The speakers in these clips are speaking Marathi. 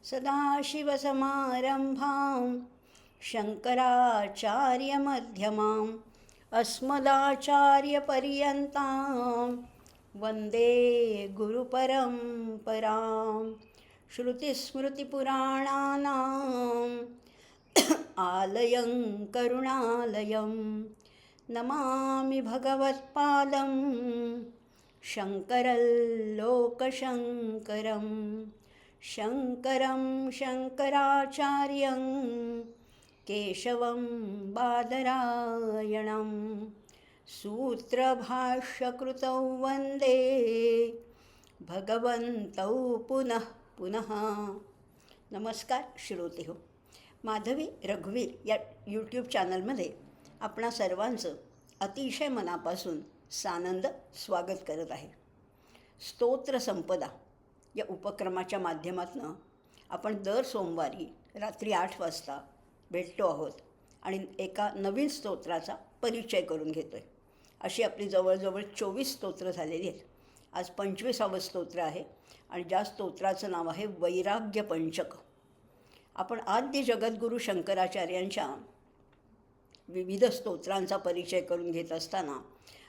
सदाशिवसमारंभां शङ्कराचार्यमध्यमाम् अस्मदाचार्यपर्यन्तां वन्दे गुरुपरम्परां। श्रुतिस्मृतिपुराणानाम् आलयं करुणालयं नमामि भगवत्पादं शङ्करल्लोकशङ्करं शङ्करं शङ्कराचार्यं केशवं बादरायणं सूत्रभाष्यकृतौ वन्दे भगवन्तौ पुनः पुनः। नमस्कार श्रोतेहो, माधवी रघुवीर या यूट्यूब चॅनलमध्ये आपणा सर्वांचं अतिशय मनापासून सानंद स्वागत करत आहे. स्तोत्र संपदा या उपक्रमाच्या माध्यमातून आपण दर सोमवारी रात्री 8 वाजता भेटतो आहोत आणि एका नवीन स्तोत्राचा परिचय करून घेतो आहे. अशी आपली जवळजवळ 24 स्तोत्र झालेली आहेत. आज 25वे स्तोत्र आहे आणि ज्या स्तोत्राचं नाव आहे वैराग्य पंचक. आपण आद्य जगद्गुरू शंकराचार्यांच्या विविध स्तोत्रांचा परिचय करून घेत असताना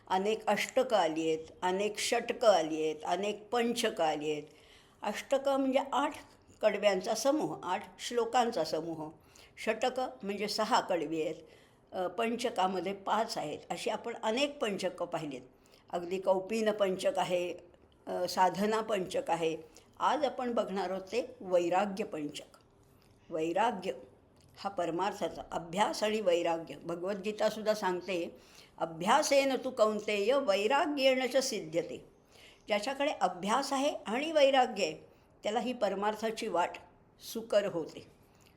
अनेक अष्टकं आली आहेत, अनेक षटकं आली आहेत, अनेक पंचकं आली आहेत. अष्टकं म्हणजे 8 कडव्यांचा समूह, 8 श्लोकांचा समूह. षटकं म्हणजे 6 कडवी आहेत. पंचकामध्ये 5 आहेत. अशी आपण अनेक पंचकं पाहिलीत. अगदी कौपीन पंचक आहे, साधना पंचक आहे. आज आपण बघणार आहोत ते वैराग्य पंचक. वैराग्य हा परमार्थाचा अभ्यास आणि वैराग्य. भगवद्गीतासुद्धा सांगते, अभ्यासेन तु कौंतेय वैराग्येण च सिद्ध्यते. ज्याच्याकडे अभ्यास आहे आणि वैराग्य आहे त्याला ही परमार्थाची वाट सुकर होते,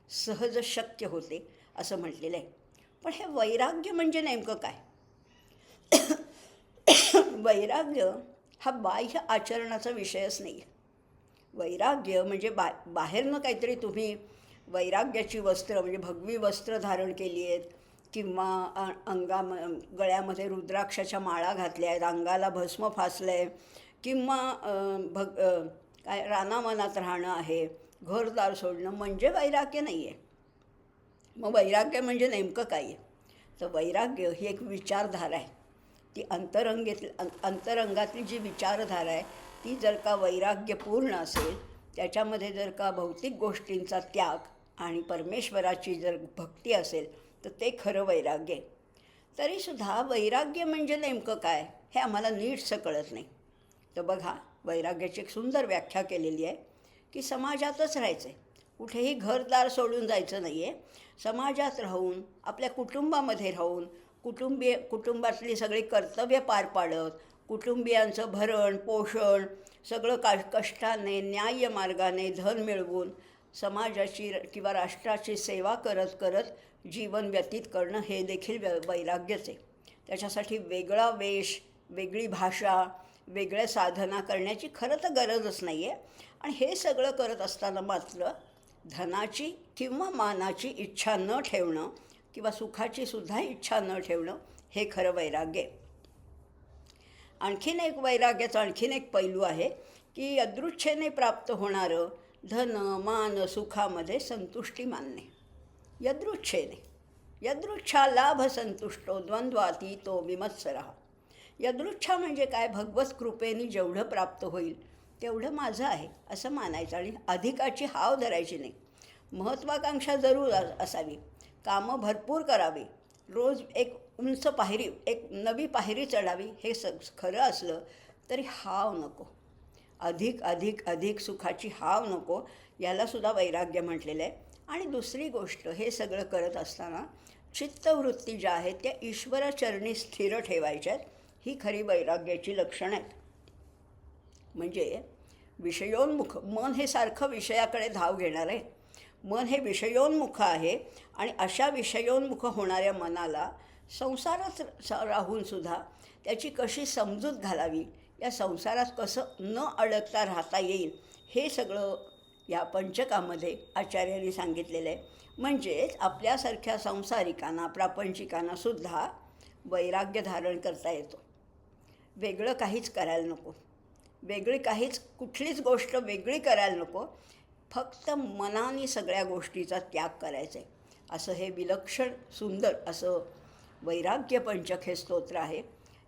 सहज शक्य होते असं म्हटलेलं आहे. पण हे वैराग्य म्हणजे नेमकं काय? वैराग्य हा बाह्य आचरणाचा विषयच नाही आहे. वैराग्य म्हणजे बाहेरनं काहीतरी तुम्ही वैराग्याची वस्त्र म्हणजे भगवी वस्त्र धारण केली आहेत किंवा गळ्यामध्ये रुद्राक्षाच्या माळा घातल्या आहेत, अंगाला भस्म फासलं आहे किंवा काय रानावनात राहणं आहे, घरदार सोडणं म्हणजे वैराग्य नाही आहे. मग वैराग्य म्हणजे नेमकं काय आहे? तर वैराग्य ही एक विचारधारा आहे. ती अंतरंगातली जी विचारधारा आहे ती जर का वैराग्यपूर्ण असेल, त्याच्यामध्ये जर का भौतिक गोष्टींचा त्याग आणि परमेश्वराची जर भक्ती असेल तर ते खरं वैराग्य आहे. तरीसुद्धा वैराग्य म्हणजे नेमकं काय हे आम्हाला नीटसं कळत नाही. तर बघा, वैराग्याची एक सुंदर व्याख्या केलेली आहे की समाजातच राहायचं आहे, कुठेही घरदार सोडून जायचं नाही आहे. समाजात राहून, आपल्या कुटुंबामध्ये राहून, कुटुंबातली सगळी कर्तव्य पार पाडत, कुटुंबियांचं भरण पोषण सगळं कष्टाने न्याय्य मार्गाने धन मिळवून समाजाची किंवा राष्ट्राची सेवा करत करत जीवन व्यतीत करणं हे देखील वैराग्यच आहे. त्याच्यासाठी वेगळा वेश, वेगळी भाषा, वेगळ्या साधना करण्याची खरं तर गरजच नाही आहे. आणि हे सगळं करत असताना मात्र धनाची किंवा मानाची इच्छा न ठेवणं किंवा सुखाची सुद्धा इच्छा न ठेवणं हे खरं वैराग्य आहे. आणखीन एक वैराग्याचा आणखीन एक पैलू आहे की यदृच्छेने प्राप्त होणारं धन मान सुखामध्ये संतुष्टी मानणे. यदृच्छेने, यदृच्छा लाभ संतुष्टो द्वंद्वातीतो विमत्सरः. यदृच्छा म्हणजे काय? भगवत कृपेने जेवढं प्राप्त होईल तेवढं माझं आहे असं मानायचं आणि अधिकाची हाव धरायची नाही. महत्त्वाकांक्षा जरूर असावी, कामं भरपूर करावी, रोज एक उंच पायरी, एक नवी पायरी चढावी हे खरं असलं तरी हाव नको. अधिक अधिक अधिक सुखाची हाव नको, यालासुद्धा वैराग्य म्हटलेलं आहे. आणि दुसरी गोष्ट, हे सगळं करत असताना चित्तवृत्ती ज्या आहेत त्या ईश्वरचरणी स्थिर ठेवायच्या आहेत. ही खरी वैराग्याची लक्षणं आहेत. म्हणजे विषयोन्मुख मन हे सारखं विषयाकडे धाव घेणार आहे. मन हे विषयोन्मुख आहे आणि अशा विषयोन्मुख होणाऱ्या मनाला संसारात राहूनसुद्धा त्याची कशी समजूत घालावी, या संसारात कसं न अडकता राहता येईल हे सगळं या पंचकामध्ये आचार्यांनी सांगितलेलं आहे. म्हणजेच आपल्यासारख्या संसारिकांना, प्रापंचिकांनासुद्धा वैराग्य धारण करता येतो. वेगळं काहीच करायला नको, कुठलीच गोष्ट वेगळी करायला नको. फक्त मनाने सगळ्या गोष्टीचा त्याग करायचा आहे, असं हे विलक्षण सुंदर असं वैराग्य पंचक हे स्तोत्र आहे.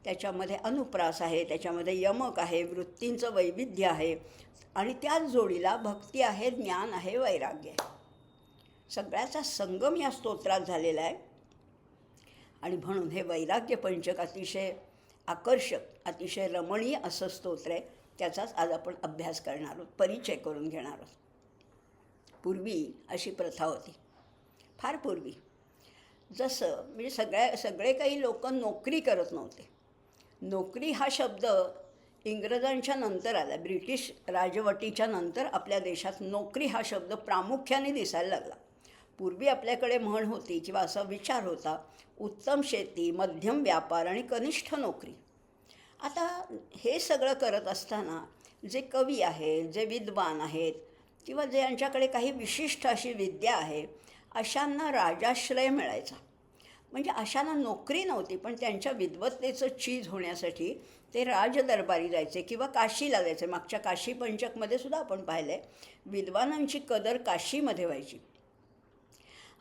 त्याच्यामध्ये अनुप्रास आहे, त्याच्यामध्ये यमक आहे, वृत्तींचं वैविध्य आहे आणि त्याच जोडीला भक्ती आहे, ज्ञान आहे, वैराग्य आहे. सगळ्याचा संगम या स्तोत्रात झालेला आहे. आणि म्हणून हे वैराग्य पंचक अतिशय आकर्षक, अतिशय रमणीय असं स्तोत्र आहे. त्याचाच आज आपण अभ्यास करणार आहोत, परिचय करून घेणार आहोत. पूर्वी अशी प्रथा होती, फार पूर्वी. जसं म्हणजे सगळे काही लोक नोकरी करत नव्हते. नोकरी हा शब्द इंग्रजांच्या नंतर आला, ब्रिटिश राजवटीच्या नंतर आपल्या देशात नोकरी हा शब्द प्रामुख्याने दिसायला लागला. पूर्वी आपल्याकडे म्हण होती किंवा असा विचार होता, उत्तम शेती, मध्यम व्यापार आणि कनिष्ठ नोकरी. आता हे सगळं करत असताना जे कवी आहेत, जे विद्वान आहेत किंवा जे यांच्याकडे काही विशिष्ट अशी विद्या आहे, अशांना राजाश्रय मिळायचा. म्हणजे अशांना नोकरी नव्हती, पण त्यांच्या विद्वत्तेचं चीज होण्यासाठी ते राजदरबारी जायचे किंवा काशीला जायचे. मागच्या काशी पंचकमध्ये सुद्धा आपण पाहिलं आहे, विद्वानांची कदर काशीमध्ये व्हायची.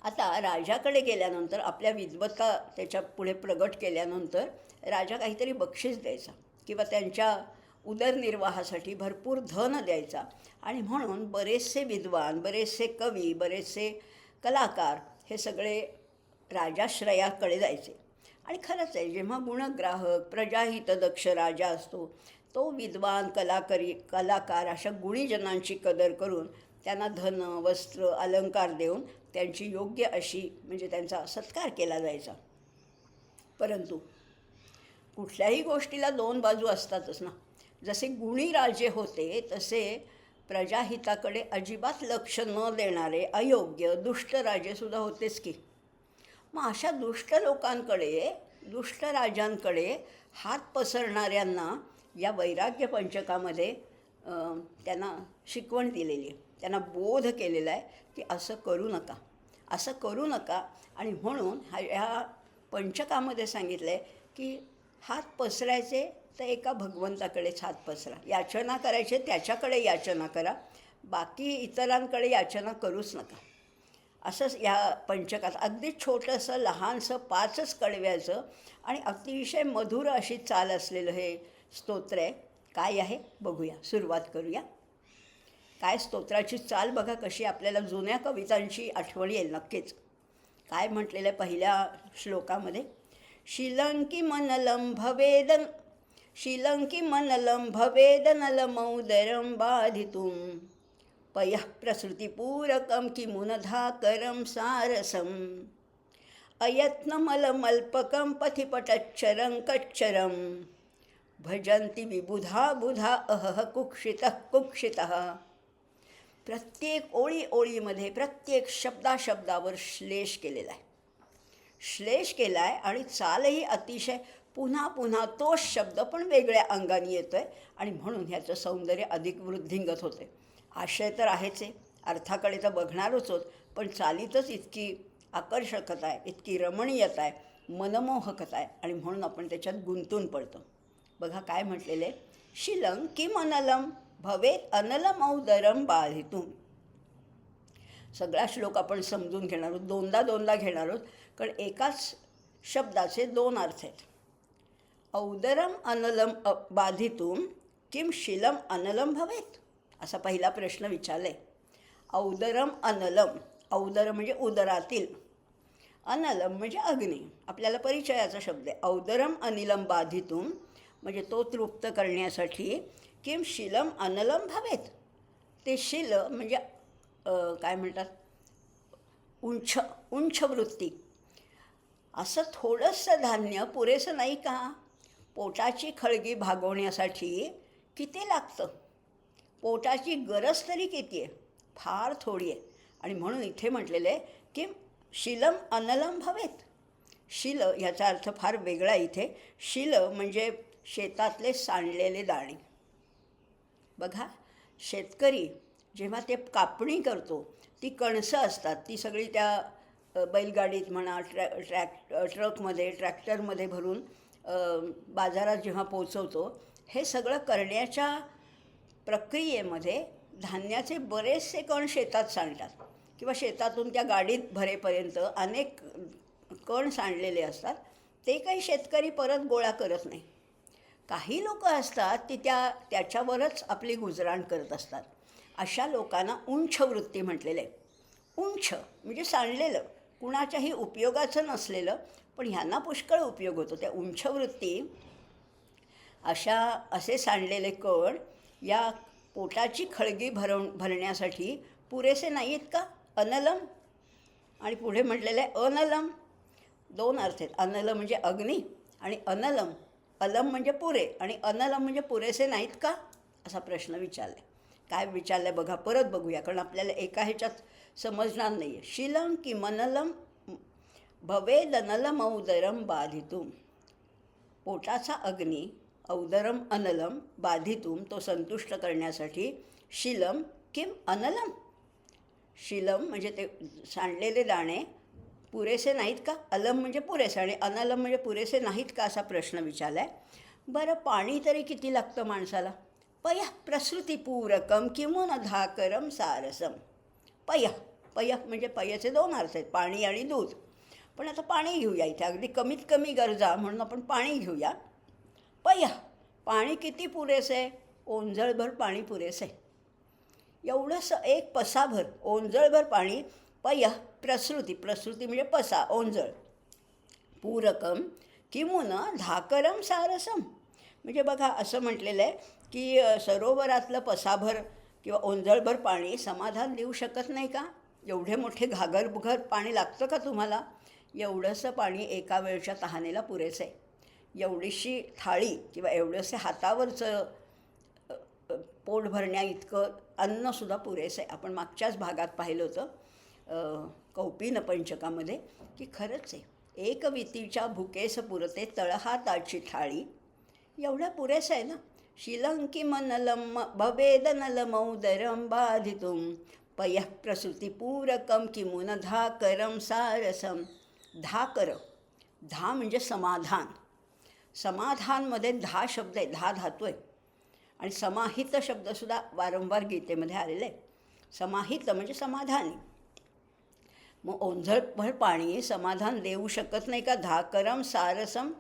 आता राजाकडे गेल्यानंतर आपल्या विद्वत्ता त्याच्या पुढे प्रगट केल्यानंतर राजा काहीतरी बक्षीस द्यायचा किंवा त्यांच्या उदरनिर्वाहासाठी भरपूर धन द्यायचा. आणि म्हणून बरेचसे विद्वान, बरेचसे कवी, बरेचसे कलाकार हे सगळे राजाश्रयाकडे जायचे. आणि खरंच आहे, जेव्हा गुणग्राहक प्रजाहितदक्ष राजा असतो, तो विद्वान कलाकार अशा गुणीजनांची कदर करून त्यांना धन, वस्त्र, अलंकार देऊन त्यांची योग्य अशी म्हणजे त्यांचा सत्कार केला जायचा. परंतु कुठल्याही गोष्टीला दोन बाजू असतातच ना. जसे गुणी राजे होते तसे प्रजाहिताकडे अजिबात लक्ष न देणारे अयोग्य दुष्ट राजेसुद्धा होतेच की. मग अशा दुष्ट लोकांकडे, दुष्ट राजांकडे हात पसरणाऱ्यांना या वैराग्य पंचकामध्ये त्यांना शिकवण दिलेली आहे, त्यांना बोध केलेला आहे की असं करू नका, असं करू नका. आणि म्हणून ह्या पंचकामध्ये सांगितलं आहे की हात पसरायचे तर एका भगवंताकडेच हात पसरा, याचना करायचे त्याच्याकडे याचना करा, बाकी इतरांकडे याचना करूच नका. असंच या पंचकात अगदी छोटंसं लहानसं 5 कडव्याचं आणि अतिशय मधुर अशी चाल असलेलं हे स्तोत्र आहे. काय आहे बघूया, सुरुवात करूया. काय स्तोत्राची चाल बघा कशी, आपल्याला जुन्या कवितांची आठवण येईल नक्कीच. काय म्हटलेलं आहे पहिल्या श्लोकामध्ये, शिलंकी मनलं भवेदनलमौदरं बाधितुं पयः प्रसृतिपूरकं किमुनधाकरं सारसम् अयत्नमलमल्पकं पथिपटच्छरं कच्छरं भजन्ति विबुधा बुधा अहह कुक्षितः. प्रत्येक ओळीमध्ये प्रत्येक शब्दावर श्लेष केलेला आहे, श्लेष केला आहे. आणि चालही अतिशय पुन्हा पुन्हा तोच शब्द पण वेगळ्या अंगाने येतो आहे. आणि म्हणून ह्याचं सौंदर्य अधिक वृद्धिंगत होते. आशय तर आहेच आहे, अर्थाकडे तर बघणारच आहोत, पण चालीतच इतकी आकर्षकता आहे, इतकी रमणीयता आहे, मनमोहकता आहे. आणि म्हणून आपण त्याच्यात गुंतून पडतो. बघा काय म्हटलेलं आहे, शिलं किम अनलम भवेत अनलमौदरं बाधितुं. सगळा श्लोक आपण समजून घेणार आहोत, दोनदा घेणार आहोत, कारण एकाच शब्दाचे 2 अर्थ आहेत. औदरम अनलम बाधितुं किम शिलम अनलम भवेत, असा पहिला प्रश्न विचारला आहे. औदरम अनलम, औदर म्हणजे उदरातील, अनलम म्हणजे अग्नी, आपल्याला परिचयाचा शब्द आहे. औदरम अनिलम बाधितुं म्हणजे तो तृप्त करण्यासाठी किम शिलम अनलम भवेत, ते शिल म्हणजे काय म्हणतात, उंच वृत्ती. असं थोडंसं धान्य पुरेसं नाही का? पोटाची खळगी भागवण्यासाठी किती लागतं? पोटाची गरज तरी किती आहे? फार थोडी आहे. आणि म्हणून इथे म्हटलेलं आहे की शिलम अनलम भवेत. शिल ह्याचा अर्थ फार वेगळा इथे. शिल म्हणजे शेतातले सांडलेले दाणे. बघा, शेतकरी जेव्हा ते कापणी करतो, ती कणसं असतात, ती सगळी त्या बैलगाडीत म्हणा, ट्रकमध्ये, ट्रॅक्टरमध्ये भरून बाजारात जेव्हा पोचवतो, हे सगळं करण्याच्या प्रक्रियेमध्ये धान्याचे बरेचसे कण शेतात सांडतात किंवा शेतातून त्या गाडीत भरेपर्यंत अनेक कण सांडलेले असतात. ते काही शेतकरी परत गोळा करत नाही. काही लोक असतात ती त्याच्यावरच आपली गुजराण करत असतात. अशा लोकांना उंछ वृत्ती म्हटलेलं आहे. उंछ म्हणजे सांडलेलं, कुणाच्याही उपयोगाचं नसलेलं, पण ह्यांना पुष्कळ उपयोग होतो. त्या उंछ वृत्ती असे सांडलेले कण या पोटाची खळगी भरण्यासाठी पुरेसे नाहीत का? अनलम आणि पुढे म्हटलेलं आहे अनलम. दोन अर्थ आहेत. अनल म्हणजे अग्नी आणि अनलम, अलम म्हणजे पुरे आणि अनलम म्हणजे पुरेसे नाहीत का, असा प्रश्न विचारला आहे. काय विचारलं आहे बघा, परत बघूया, कारण आपल्याला एका ह्याच्यात समजणार नाही आहे. शिलम की मनलम भवेदनलम औदरम बाधितुम. पोटाचा अग्नी औदरम अनलम बाधितुम, तो संतुष्ट करण्यासाठी शिलम किम अनलम. शिलम म्हणजे ते सांडलेले दाणे पुरेसे नाहीत का, अलम म्हणजे पुरेसे आणि अनलम म्हणजे पुरेसे नाहीत का, असा प्रश्न विचारला आहे. बरं, पाणी तरी किती लागतं माणसाला? पयः प्रसृतिपूरकम किंवा धाकरम सारसम. पयः म्हणजे पयचे दोन अर्थ आहेत, पाणी आणि दूध. पण आता पाणी घेऊया इथे, अगदी कमीत कमी गरजा म्हणून आपण पाणी घेऊया. पयः पाणी किती पुरेसे आहे? ओंजळभर पाणी पुरेसे आहे. एवढंसं एक पसाभर ओंजळभर पाणी. पयः प्रसृती म्हणजे पसा, ओंजळ. पूरकम किमुना धाकरम सारसम म्हणजे बघा असं म्हटलेलं आहे की सरोवरातलं पसाभर किंवा ओंजळभर पाणी समाधान देऊ शकत नाही का? एवढे मोठे घागरबुघर पाणी लागतं का तुम्हाला? एवढंसं पाणी एका वेळच्या तहानेला पुरेसं आहे. एवढीशी थाळी किंवा एवढंसं हातावरचं पोट भरण्या इतकं अन्नसुद्धा पुरेसं आहे. आपण मागच्याच भागात पाहिलं होतं कौपीन पंचकामध्ये की खरंच आहे, एक वितीच्या भुकेस पुरते तळहाताची थाळी. एवढं पुरेसं आहे ना. शिलंकी मनलम भवेदनलमौदरम बाधितुम पयः प्रसूतिपूरकम किमुन धाकरम सारसम. धाकर, धा म्हणजे समाधान. समाधानमध्ये धा शब्द आहे, धा धातू आहे. आणि समाहित शब्दसुद्धा वारंवार गीतेमध्ये आलेले आहे. समाहित म्हणजे समाधानी. मग ओंजळभर पाणी समाधान देऊ शकत नाही का? धाकरम सारसम.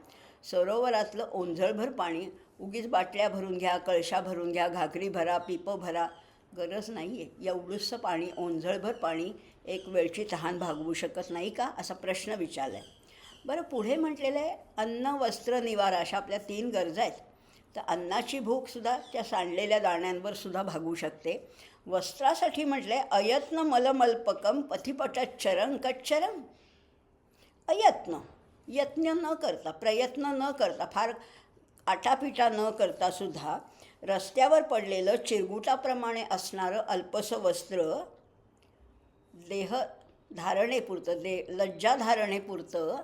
सरोवरातलं ओंजळभर पाणी उगीच बाटल्या भरून घ्या, कळशा भरून घ्या, घागरी भरा, पिपं भरा, गरज नाही आहे. एवढंसं पाणी, ओंजळभर पाणी एक वेळची तहान भागवू शकत नाही का, असा प्रश्न विचारला आहे. बरं, पुढे म्हटलेलं आहे अन्न वस्त्र निवारा, अशा आपल्या 3 गरजा आहेत. तर अन्नाची भूकसुद्धा त्या सांडलेल्या दाण्यांवर सुद्धा भागू शकते. वस्त्रासाठी म्हटलं आहे अयत्न मलमल्पकम पथिपटच्चरं कच्चरम. यत्न न करता, प्रयत्न न करता, फार आटापिटा न करता सुद्धा रस्त्यावर पडलेलं चिरगुटाप्रमाणे असणारं अल्पसं वस्त्र देह धारणेपुरतं, लज्जा धारणेपुरतं,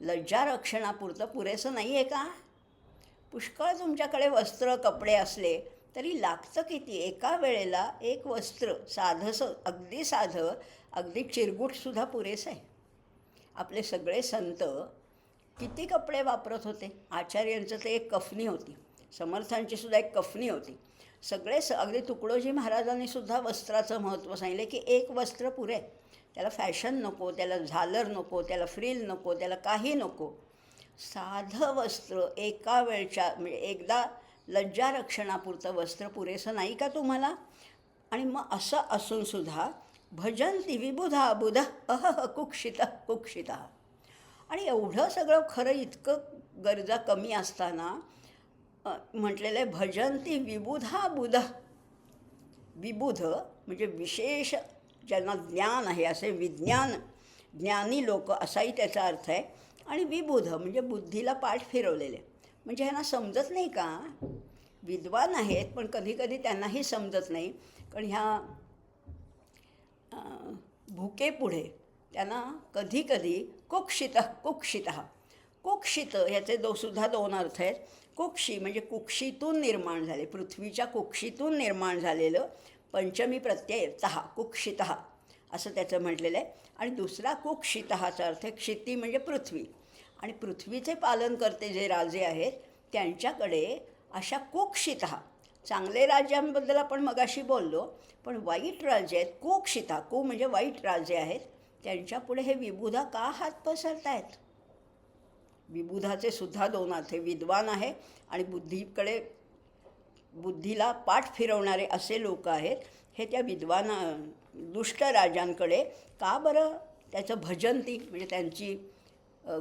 लज्जा रक्षणापुरतं पुरेसं नाही आहे का? पुष्कळ तुमच्याकडे वस्त्र कपडे असले तरी लागतं किती? एका वेळेला एक वस्त्र साधंसं, अगदी साधं, अगदी चिरगुटसुद्धा पुरेसं आहे. आपले सगळे संत किती कपडे वापरत होते. आचार्यांचं ते एक कफनी होती, समर्थांची सुद्धा एक कफनी होती. सगळे अगदी तुकडोजी महाराजांनी सुद्धा वस्त्राचं महत्त्व सांगितलं की एक वस्त्र पुरे. त्याला फॅशन नको, त्याला झालर नको, त्याला फ्रिल नको, त्याला काही नको. साधं वस्त्र एका वेळच्या, म्हणजे एकदा लज्जा रक्षणापुरतं वस्त्र पुरेसं नाही का तुम्हाला? आणि मग असं असूनसुद्धा भजन्ति विबुधा बुध अहह कुक्षित. आणि एवढं सगळं खरं, इतकं गरजा कमी असताना म्हटलेलं आहे भजन्ति विबुधा बुध. विबुध म्हणजे विशेष, ज्यांना ज्ञान आहे, असे ज्ञानी लोक असाही त्याचा अर्थ आहे. आणि विबुध म्हणजे बुद्धीला पाठ फिरवलेले, म्हणजे ह्यांना समजत नाही का? विद्वान आहेत पण कधीकधी त्यांनाही समजत नाही, कारण ह्या भुकेपुढे त्यांना कधीकधी कुक्षित. कुक्षित ह्याचे सुद्धा 2 अर्थ आहेत. कुक्षी म्हणजे कुक्षीतून निर्माण झाले, पृथ्वीच्या कुक्षीतून निर्माण झालेलं, पंचमी प्रत्यय तहा, कुक्षित असं त्याचं म्हटलेलं आहे. आणि दुसरा कुक्षितहाचा अर्थ आहे क्षिती म्हणजे पृथ्वी. आणि पृथ्वीचे पालन करते जे राजे आहेत त्यांच्याकडे अशा कुक्षित चांगले राजांबद्दल आपण मगाशी बोललो, पण वाईट राजे आहेत, कुक्षिता, कु म्हणजे वाईट राजे आहेत, त्यांच्यापुढे हे विबुधा का हात पसरतायत? विबुधाचे सुद्धा दोन अर्थ आहे, विद्वान आहे आणि बुद्धीला पाठ फिरवणारे असे लोक आहेत. हे त्या विद्वान दुष्ट राजांकडे का बरं त्याचं भजंती म्हणजे त्यांची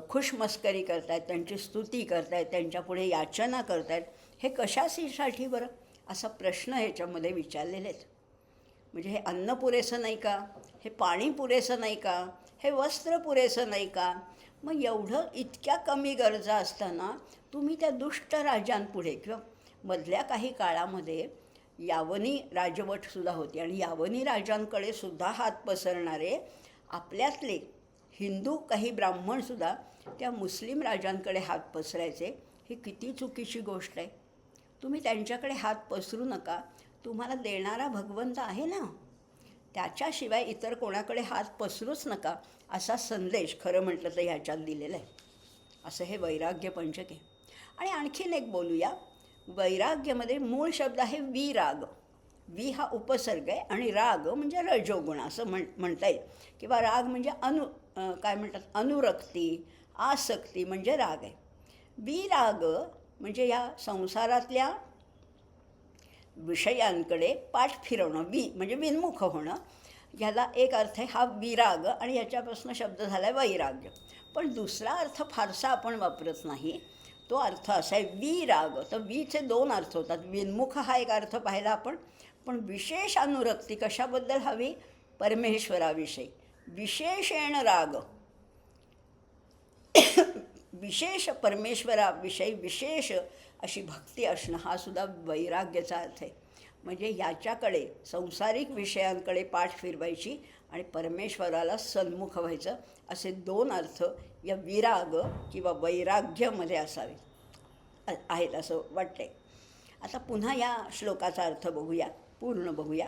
खुशमस्करी करतायत, त्यांची स्तुती करतायत, त्यांच्यापुढे याचना करतायत, हे कशासाठी बरं असा प्रश्न ह्याच्यामध्ये विचारलेले आहेत. म्हणजे हे अन्न पुरेसं नाही का, हे पाणी पुरेसं नाही का, हे वस्त्र पुरेसं नाही का? मग एवढं इतक्या कमी गरजा असताना तुम्ही त्या दुष्ट राजांपुढे किंवा मधल्या काही काळामध्ये यावनी राजवटसुद्धा होती आणि यावनी राजांकडे सुद्धा हात पसरणारे आपल्यातले हिंदू काही ब्राह्मणसुद्धा त्या मुस्लिम राजांकडे हात पसरायचे. ही किती चुकीची गोष्ट आहे. तुम्ही त्यांच्याकडे हात पसरू नका. तुम्हाला देणारा भगवंत आहे ना, त्याच्याशिवाय इतर कोणाकडे हात पसरूच नका असा संदेश खरं म्हटलं तर ह्याच्यात दिलेला आहे. असं हे वैराग्य पंचक आहे. आणि आणखीन एक बोलूया. वैराग्यामध्ये मूळ शब्द आहे विराग. वि हा उपसर्ग आहे आणि राग म्हणजे रजोगुण असं म्हणता येईल. किंवा राग म्हणजे काय म्हणतात अनुरक्ती, आसक्ती म्हणजे राग आहे. विराग म्हणजे या संसारातल्या विषयांकडे पाठ फिरवणं. म्हणजे विन्मुख होणं. ह्याला एक अर्थ आहे हा विराग आणि ह्याच्यापासून शब्द झाला आहे वैराग्य. पण दुसरा अर्थ फारसा आपण वापरत नाही. तो अर्थ असा आहे विराग. तर वीचे दोन अर्थ होतात. विन्मुख हा एक अर्थ पाहिला आपण, पण विशेष अनुरक्ती कशाबद्दल हवी? परमेश्वराविषयी. विशेषेण राग, विशेष परमेश्वराविषयी विशेष अशी भक्ती असणं हा सुद्धा वैराग्याचा अर्थ आहे. म्हणजे ह्याच्याकडे सांसारिक विषयांकडे पाठ फिरवायची आणि परमेश्वराला सन्मुख व्हायचं असे दोन अर्थ या विराग किंवा वैराग्यामध्ये असावे आहेत असं वाटते. आता पुन्हा या श्लोकाचा अर्थ बघूया, पूर्ण बघूया.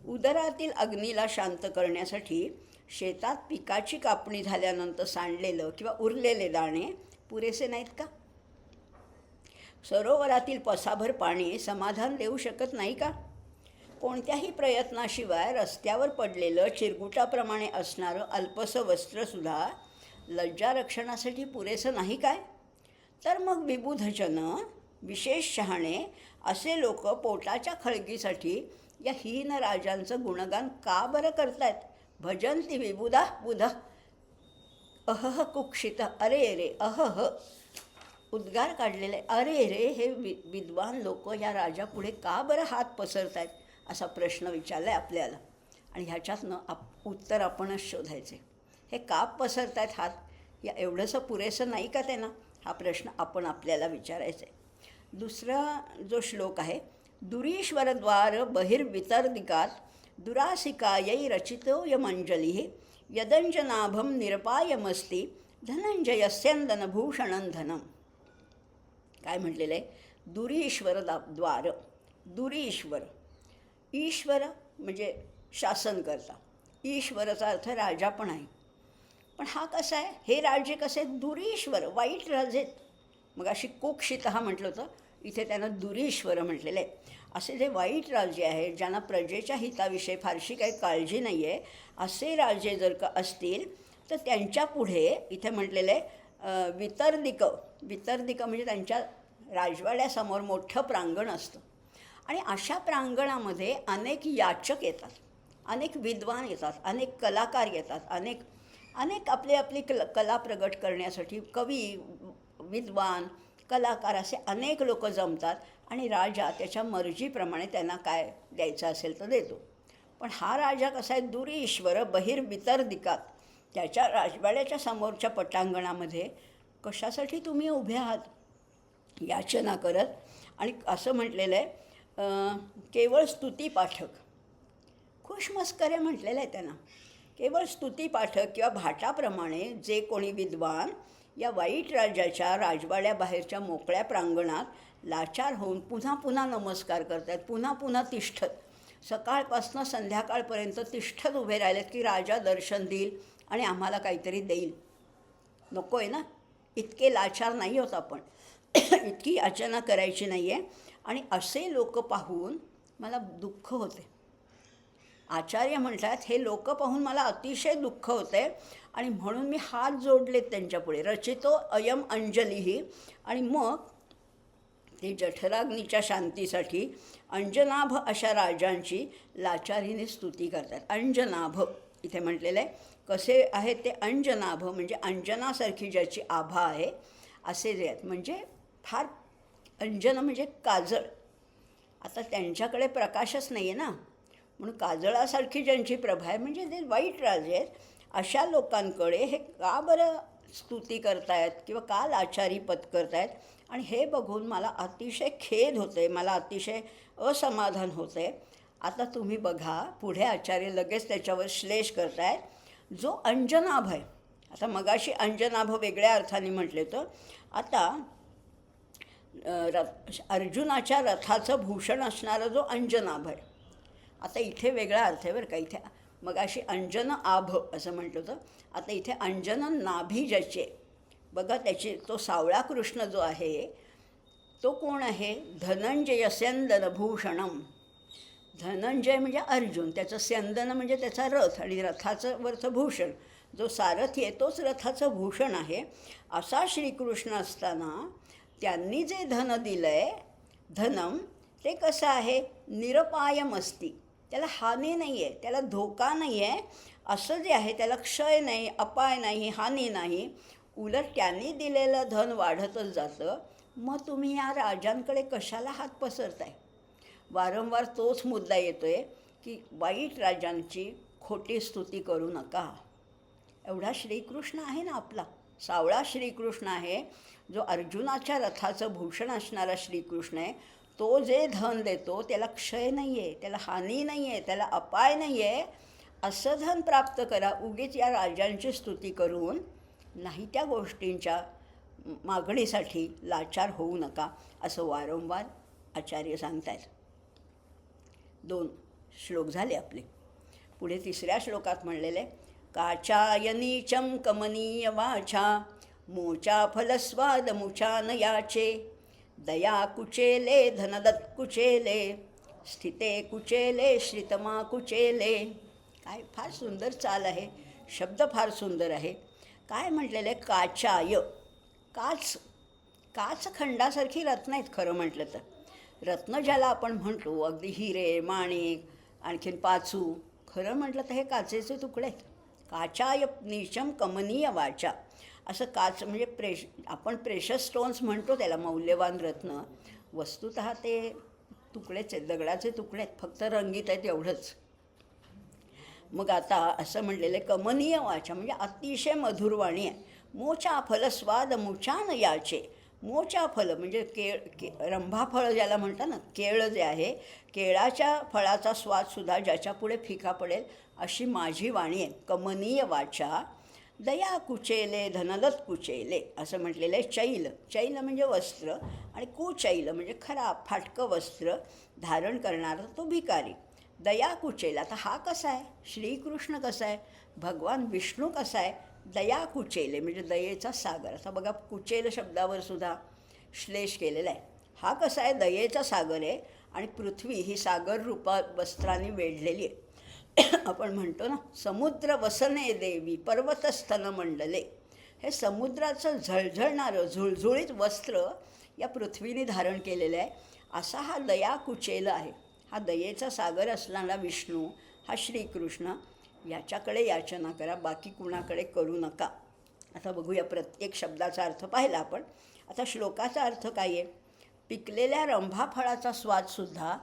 उदरातील अग्नीला शांत करण्यासाठी शेतात पिकाची कापणी झाल्यानंतर सांडलेलं किंवा उरलेले दाणे पुरेसे नाहीत का? सरोवरातील पसाभर पाणी समाधान देऊ शकत नाही का? कोणत्याही प्रयत्नाशिवाय रस्त्यावर पडलेलं चिरगुटाप्रमाणे असणारं अल्पसं वस्त्रसुद्धा लज्जारक्षणासाठी पुरेसं नाही काय? तर मग विबुधजन, विशेष शहाणे असे लोक पोटाच्या खळगीसाठी या हीन राजांचं गुणगान का बरं करतायत? भजंती विबुधा बुध अहह कुक्षित, अरे रे अहह उद्गार काढलेले. अरे रे, हे विद्वान लोक या राजापुढे का बरं हात पसरतायत असा प्रश्न विचारला आहे आपल्याला. आणि ह्याच्यातनं उत्तर आपणच शोधायचे. हे का पसरतायत हात? या एवढंसं पुरेसं नाही का त्यांना? हा प्रश्न आपण आपल्याला विचारायचा आहे. दुसरा जो श्लोक आहे, दुरीश्वरद्वार बहिर्वितर्दिकात दुरासिकायै रचितो यमंजली यदंजनाभम निरपायमस्ती धनंजयस्यंदनभूषणं धनम. काय म्हटलेलं आहे? दुरीश्वर द्वार. दुरीश्वर, ईश्वर म्हणजे शासन करता. ईश्वराचा अर्थ राजा पण आहे. पण हा कसा आहे? हे राजे कसे? दुरीश्वर, वाईट राजे. मग अशी कुक्षित हा म्हटलं होतं, इथे त्यानं दुरीश्वर म्हटलेलं आहे. असे जे वाईट राजे आहेत, ज्यांना प्रजेच्या हिताविषयी फारशी काही काळजी नाही आहे, असे राजे जर का असतील तर त्यांच्यापुढे इथे म्हटलेलं आहे वितर्दिक. वितर्दिक म्हणजे त्यांच्या राजवाड्यासमोर मोठं प्रांगण असतं आणि अशा प्रांगणामध्ये अनेक याचक येतात, अनेक विद्वान येतात, अनेक कलाकार येतात, अनेक आपली कला प्रगट करण्यासाठी कवी, विद्वान, कलाकार असे अनेक लोक जमतात आणि राजा त्याच्या मर्जीप्रमाणे त्यांना काय द्यायचं असेल तर देतो. पण हा राजा कसा आहे? दुरीश्वर बहिर्वितर्दिकात. त्याच्या राजवाड्याच्या समोरच्या पटांगणामध्ये कशासाठी तुम्ही उभे आहात? याचना करत. आणि असं म्हटलेलं आहे केवळ स्तुतीपाठक, खुशमस्कऱ्या म्हटलेलं आहे त्यांना. केवळ स्तुतीपाठक किंवा भाटाप्रमाणे जे कोणी विद्वान या वाईट राजाच्या राजवाड्याबाहेरच्या मोकळ्या प्रांगणात लाचार होऊन पुन्हा पुन्हा नमस्कार करतात, पुन्हा पुन्हा तिष्ठत, सकाळपासून संध्याकाळपर्यंत तिष्ठत उभे राहिलेत की राजा दर्शन देईल आणि आम्हाला काहीतरी देईल. नको आहे ना? इतके लाचार नाही होत आपण. इतकी याचना करायची नाही आहे. आणि असे लोक पाहून मला दुःख होते. आचार्य म्हणतात हे लोक पाहून मला अतिशय दुःख होते आणि म्हणून मी हात जोडलेत त्यांच्यापुढे. रचितो अयम अंजलीही. आणि मग ते जठराग्नीच्या शांतीसाठी अंजनाभ अशा राजांची लाचारीने स्तुती करतात. अंजनाभ इथे म्हटलेलं आहे. कसे आहेत ते अंजनाभ म्हणजे अंजनासारखी ज्याची आभा आहे असे जे आहेत. म्हणजे फार अंजन म्हणजे काजळ. आता त्यांच्याकडे प्रकाशच नाही आहे ना, म्हणून काजळासारखी ज्यांची प्रभा आहे म्हणजे जे वाईट राजे आहेत अशा लोकांकडे हे का बरं स्तुती करतायत किंवा का लाचारी पत्करतायत. आणि हे बघून मला अतिशय खेद होते, मला अतिशय असमाधान होते. आता तुम्ही बघा पुढे आचार्य लगेच त्याच्यावर श्लेष करतायत. जो अंजनाभ आहे, आता मगाशी अंजनाभ वेगळ्या अर्थाने म्हटले तर आता अर्जुनाच्या रथाचं भूषण असणारा जो अंजनाभ आहे, आता इथे वेगळा अर्थ आहे बरं का. इथे मगाशी अंजन आभ असं म्हटलं होतं, आता इथे अंजन नाभी ज्याचे बघा त्याची तो सावळा कृष्ण जो आहे तो कोण आहे. धनंजय स्यंदनभूषणम. धनंजय म्हणजे अर्जुन, त्याचं स्यंदन म्हणजे त्याचा रथ आणि रथाचं वरचं भूषण. जो सारथी आहे तोच रथाचं भूषण आहे. असा श्रीकृष्ण असताना त्यांनी जे धन दिलं आहे धनम ते कसं आहे. निरपायम असती, त्याला हानी नाही आहे, त्याला धोका नाही आहे. असं जे आहे त्याला क्षय नाही, अपाय नाही, हानी नाही. उलट त्यांनी दिलेलं धन वाढतच जातं. मग तुम्ही या राजांकडे कशाला हात पसरताय. वारंवार तोच मुद्दा येतो आहे की वाईट राजांची खोटी स्तुती करू नका. एवढा श्रीकृष्ण आहे ना आपला, सावळा श्रीकृष्ण आहे, जो अर्जुनाच्या रथाचं भूषण असणारा श्रीकृष्ण आहे. तो जे धन देतो त्याला क्षय नाही आहे, त्याला हानी नाही आहे, त्याला अपाय नाही आहे. असं धन प्राप्त करा. उगीच या राजांची स्तुती करून नाही त्या गोष्टींच्या मागणीसाठी लाचार होऊ नका असं वारंवार आचार्य सांगत आहेत. 2 श्लोक झाले आपले. पुढे 3ऱ्या श्लोकात म्हणलेले काचायनीचम कमनीय वाचा मोचा फलस्वाद मुचा न याचे दया कुचेले धनदत्त कुचेले स्थिते कुचेले श्रितमा कुचेले. काय फार सुंदर चाल आहे, शब्द फार सुंदर आहे. काय म्हटलेलं आहे. काचाय, काचखंडासारखी रत्न आहेत खरं म्हटलं तर. रत्न ज्याला आपण म्हणतो अगदी हिरे माणिक आणखीन पाचू, खरं म्हटलं तर हे काचेचे तुकडे आहेत. काचाय नीचम कमनीय वाचा. असं काच म्हणजे आपण प्रेशस स्टोन्स म्हणतो त्याला, मौल्यवान रत्न. वस्तुतः ते तुकडेच आहेत, दगडाचे तुकडे आहेत, फक्त रंगीत आहेत एवढंच. मग आता असं म्हटलेलं आहे कमनीय वाचा म्हणजे अतिशय मधुरवाणी आहे. मोचा फल स्वाद मुचान याचे. मोचा फल म्हणजे रंभाफळ ज्याला म्हणतात ना, केळ जे आहे, केळाच्या फळाचा स्वादसुद्धा ज्याच्यापुढे फिका पडेल अशी माझी वाणी आहे. कमनीय वाचा दया कुचेले धनदत्त कुचेले असं म्हटलेलं आहे. चैल म्हणजे वस्त्र आणि कुचैल म्हणजे खराब फाटकं वस्त्र धारण करणारा तो भिकारी. दया कुचेल. आता हा कसा आहे, श्रीकृष्ण कसा आहे, भगवान विष्णू कसा आहे. दया कुचेले म्हणजे दयेचा सागर. आता बघा कुचेल शब्दावर सुद्धा श्लेष केलेला आहे. हा कसा आहे, दयेचा सागर आहे आणि पृथ्वी ही सागर रूपा वस्त्राने वेढलेली आहे. आपण म्हणतो ना समुद्र वसने देवी पर्वतस्थन मंडले. हे समुद्राचं झळझळणारं झुळझुळीत वस्त्र या पृथ्वीने धारण केलेलं आहे. असा हा दया कुचेल आहे. हा दयेचा सागर असणारा विष्णू हा श्रीकृष्ण, याच्याकडे याचना करा, बाकी कुणाकडे करू नका. आता बघूया प्रत्येक शब्दाचा अर्थ पाहिला आपण. आता श्लोकाचा अर्थ काय आहे. पिकलेल्या रंभाफळाचा स्वादसुद्धा,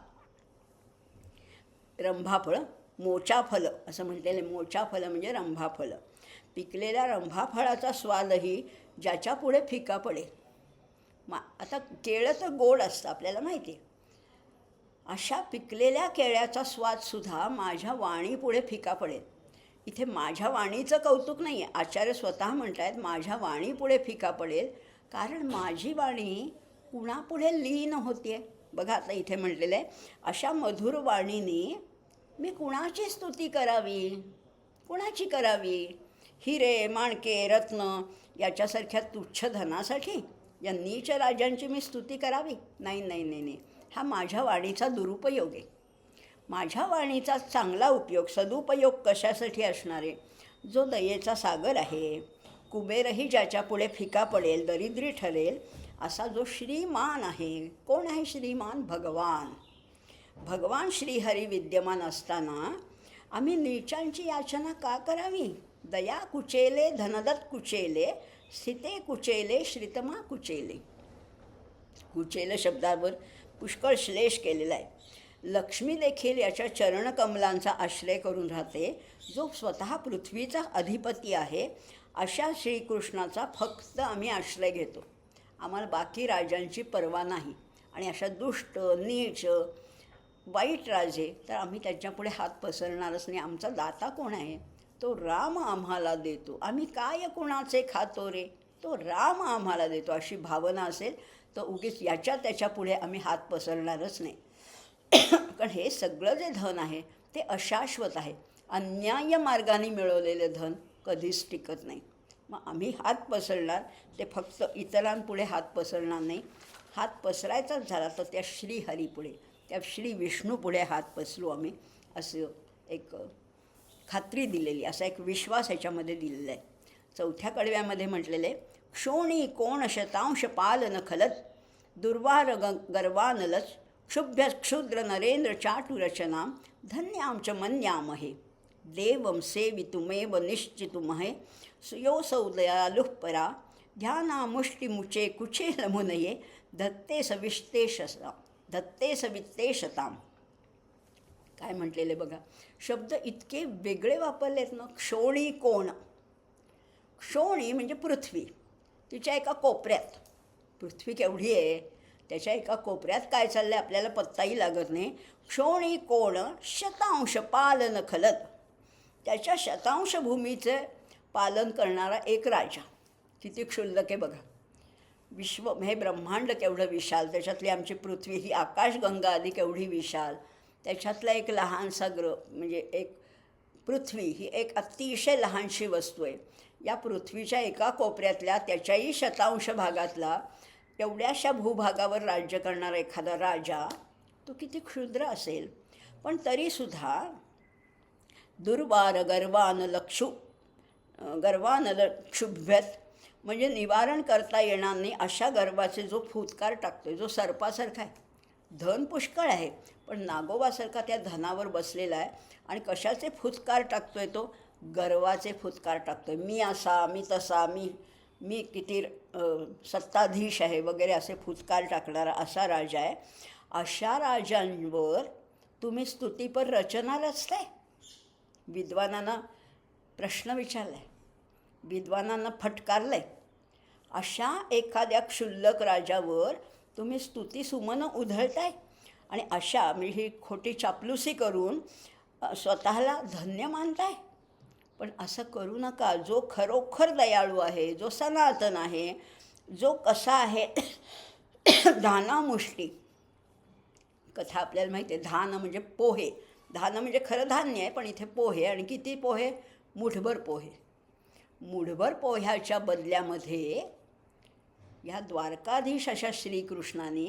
रंभाफळ मोचाफल असं म्हटलेलं. मोचाफल म्हणजे रंभाफल. पिकलेल्या रंभाफळाचा स्वादही ज्याच्यापुढे फिका पडेल. आता केळं तर गोड असतं आपल्याला माहिती आहे. अशा पिकलेल्या केळ्याचा स्वादसुद्धा माझ्या वाणीपुढे फिका पडेल. इथे माझ्या वाणीचं कौतुक नाही आहे, आचार्य स्वतः म्हणत आहेत माझ्या वाणीपुढे फिका पडेल, कारण माझी वाणी कुणापुढे लीन होते आहे. बघा आता इथे म्हटलेलं आहे अशा मधुर वाणीने मी कुणाची स्तुती करावी, कुणाची करावी. हिरे माणके रत्न याच्यासारख्या तुच्छ धनासाठी या नीच राजांची मी स्तुती करावी. नाही नाही नाही नाही, हा माझ्या वाणीचा दुरुपयोग आहे. माझ्या वाणीचा चांगला उपयोग, सदुपयोग कशासाठी असणार आहे? जो दयेचा सागर आहे, कुबेरही ज्याच्या पुढे फिका पडेल, दरिद्री ठरेल, असा जो श्रीमान आहे. कोण आहे श्रीमान? भगवान. भगवान श्रीहरी विद्यमान असताना आम्ही नीचांची याचना का करावी? दया कुचेले, धनदत्त कुचेले, स्थिते कुचेले, श्रितमा कुचेले. कुचेल शब्दावर पुष्कळ श्लेष केलेला आहे. लक्ष्मी देखील याच्या चरणकमलांचा आश्रय करून राहते. जो स्वतः पृथ्वीचा अधिपती आहे, अशा श्रीकृष्णाचा फक्त आम्ही आश्रय घेतो. आम्हाला बाकी राजांची पर्वा नाही. आणि अशा दुष्ट, नीच, वाईट राजे तर आम्ही त्यांच्यापुढे हात पसरणारच नाही. आमचा दाता कोण आहे? तो राम आम्हाला देतो. आम्ही काय कुणाचे खातो रे? तो राम आम्हाला देतो. अशी भावना असेल तर उगीच याच्या त्याच्यापुढे आम्ही हात पसरणारच नाही. कारण हे सगळं जे धन आहे ते अशाश्वत आहे. अन्याय मार्गाने मिळवलेलं धन कधीच टिकत नाही. मग आम्ही हात पसरणार ते फक्त इतरांपुढे हात पसरणार नाही. हात पसरायचाच झाला तर त्या श्रीहरीपुढे, त्या श्री विष्णूपुढे हात पसरू आम्ही, असं एक खात्री दिलेली, असा एक विश्वास ह्याच्यामध्ये दिलेला आहे. चौथ्या कडव्यामध्ये म्हटलेले, क्षोणी कोण शतांश पालन खलत, दुर्वार गर्वानलच, क्षुभ्य क्षुद्र नरेंद्र चाटुरचना, धन्याम मन्यामहे, देवं सेवितुमेव निश्चितुमहे, सुयोसौ दयालुः परा, ध्यानामुष्टिमुचे कुचेल मुनये, धत्ते सवित्तेशताम. काय म्हटलेले बघा, शब्द इतके वेगळे वापरलेत ना. क्षोणी कोण, क्षोणी म्हणजे पृथ्वी, तिच्या एका कोपऱ्यात. पृथ्वी केवढी आहे, त्याच्या एका कोपऱ्यात काय चाललं आहे आपल्याला पत्ताही लागत नाही. क्षोणी कोण शतांश पालन खलत, त्याच्या शतांश भूमीचे पालन करणारा एक राजा. किती क्षुल्लक आहे बघा. विश्व हे ब्रह्मांड केवढं विशाल, त्याच्यातली आमची पृथ्वी ही आकाशगंगा आदी केवढी विशाल, त्याच्यातला एक लहानसा ग्रह म्हणजे एक पृथ्वी ही एक अतिशय लहानशी वस्तू आहे. या पृथ्वीच्या एका कोपऱ्यातल्या त्याच्याही शतांश भागातला एवढ्याशा भूभागावर राज्य करणारा एखादा राजा तो किती क्षुद्र असेल. पण तरीसुद्धा दुर्वार गर्वानलक्षुभ्यत म्हणजे निवारण करता येणार नाही अशा गर्वाचे जो फुतकार टाकतो, जो सर्पासारखा आहे. धन पुष्कळ आहे पण नागोबासारखा त्या धनावर बसलेला आहे आणि कशाचे फुतकार टाकतोय तो? गर्वाचे फुतकार टाकतोय. मी असा, मी तसा, मी किती सत्ताधीश आहे वगैरे असे फुतकार टाकणारा असा राजा आहे. अशा राजांवर तुम्ही स्तुतीपर रचना रचताय. विद्वानांना प्रश्न विचारला आहे, विद्वानांना फटकारलं आहे. अशा एखाद्या क्षुल्लक राजावर तुम्ही स्तुतीसुमनं उधळताय आणि अशा म्हणजे ही खोटी चापलुसी करून स्वतःला धन्य मानताय. पण असं करू नका. जो खरोखर दयाळू आहे, जो सनातन आहे, जो कसा आहे धानामुष्टी. कथा आपल्याला माहिती आहे. धान म्हणजे पोहे. धान म्हणजे खरं धान्य आहे पण इथे पोहे. आणि किती पोहे? मुठभर पोहे. मुठभर पोह्याच्या बदल्यामध्ये ह्या द्वारकाधीश अशा श्रीकृष्णाने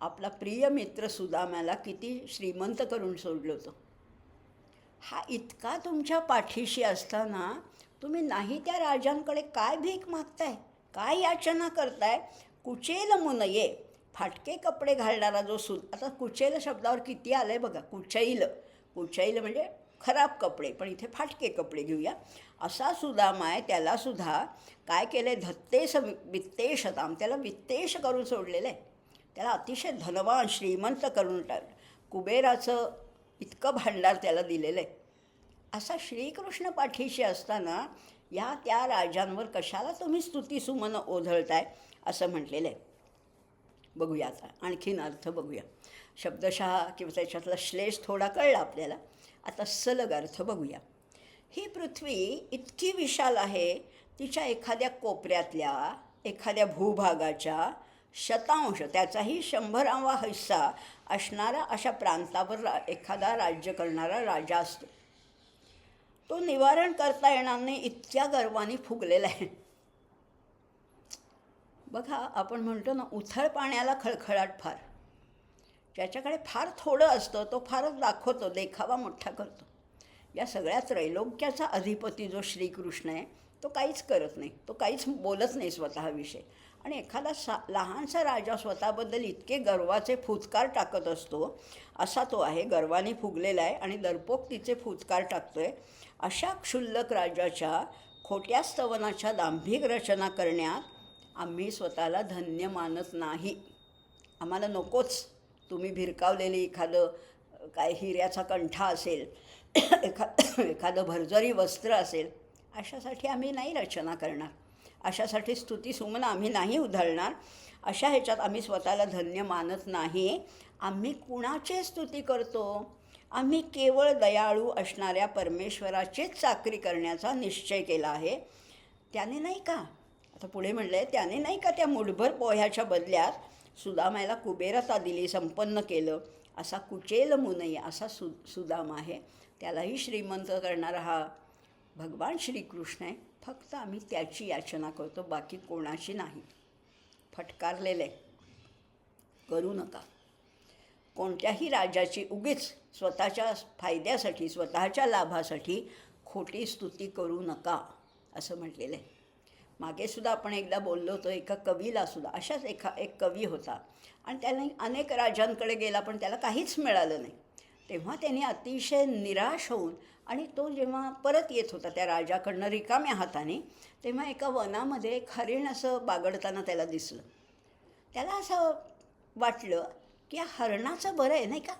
आपला प्रिय मित्र सुदाम्याला किती श्रीमंत करून सोडलं होतं. हा इतका तुमच्या पाठीशी असताना तुम्ही नाही त्या राजांकडे काय भीक मागताय, काय याचना करताय? कुचेल मुनये, फाटके कपडे घालणारा जो आता कुचेल शब्दावर किती आलं आहे बघा. कुचैल म्हणजे खराब कपडे, पण इथे फाटके कपडे घेऊया. असा सुदामा आहे, त्यालासुद्धा काय केलं आहे? धत्तेस वित्तेशताम, त्याला वित्तेश करून सोडलेलं आहे. त्याला अतिशय धनवान श्रीमंत करून कुबेराचं इतकं भांडार त्याला दिलेलं आहे. असा श्रीकृष्ण पाठीशी असताना या त्या राजांवर कशाला तुम्ही स्तुतीसुमनं ओधळताय असं म्हटलेलं आहे. बघूया आता आणखीन अर्थ बघूया. शब्दशः किंवा त्याच्यातला श्लेष थोडा कळला आपल्याला. आता सलग अर्थ बघूया. ही पृथ्वी इतकी विशाल आहे, तिच्या एखाद्या कोपऱ्यातल्या एखाद्या भूभागाच्या शतांश, त्याचाही 100वा हिस्सा असणारा अशा प्रांतावर एखादा राज्य करणारा राजा असतो. तो निवारण करता येणार नाही इतक्या गर्वाने फुगलेला आहे. बघा, आपण म्हणतो ना, उथळ पाण्याला खळखळाट फार. ज्याच्याकडे फार थोडं असतं तो फारच दाखवतो, देखावा मोठा करतो. या सगळ्या त्रैलोक्याचा अधिपती जो श्रीकृष्ण आहे तो काहीच करत नाही, तो काहीच बोलत नाही स्वतःविषयी. आणि एखादा लहानसा राजा स्वतःबद्दल इतके गर्वाचे फुचकार टाकत असतो असा तो आहे, गर्वाने फुगलेला आहे आणि दर्पोक्तीचे फुचकार टाकतोय. अशा क्षुल्लक राजाच्या खोट्या स्तवनाच्या दांभिक रचना करण्यात आम्ही स्वतःला धन्य मानत नाही. आम्हाला नकोच. तुम्ही भिरकावलेली एखादं काय हिऱ्याचा कंठा असेल, एखादं भरजरी वस्त्र असेल, अशासाठी आम्ही नाही रचना करणार. अशासाठी स्तुतीसुमनं आम्ही नाही उधळणार. अशा ह्याच्यात आम्ही स्वतःला धन्य मानत नाही. आम्ही कुणाची स्तुती करतो? आम्ही केवळ दयाळू असणाऱ्या परमेश्वराचीच चाकरी करण्याचा निश्चय केला आहे. त्याने नाही का, आता पुढे म्हणलं आहे, त्याने नाही का त्या मुठभर पोह्याच्या बदल्यात सुदामाला कुबेरता दिली, संपन्न केलं. असा कुचेल मुनई असा सुदाम आहे. त्यालाही श्रीमंत करणारा हा भगवान श्रीकृष्ण आहे. फक्त आम्ही त्याची याचना करतो, बाकी कोणाची नाही. फटकारलेले करू नका. कोणत्याही राजाची उगीच स्वतःच्या फायद्यासाठी, स्वतःच्या लाभासाठी खोटी स्तुती करू नका असं म्हटलेलं आहे. मागेसुद्धा आपण एकदा बोललो होतो एका कवीलासुद्धा. अशाच एक कवी होता आणि त्याने अनेक राजांकडे गेला पण त्याला काहीच मिळालं नाही. तेव्हा त्याने अतिशय निराश होऊन, आणि तो जेव्हा परत येत होता त्या राजाकडनं रिकाम्या हाताने, तेव्हा एका वनामध्ये एक हरिण असं बागडताना त्याला दिसलं. त्याला असं वाटलं की या हरणाचं बरं आहे नाही का,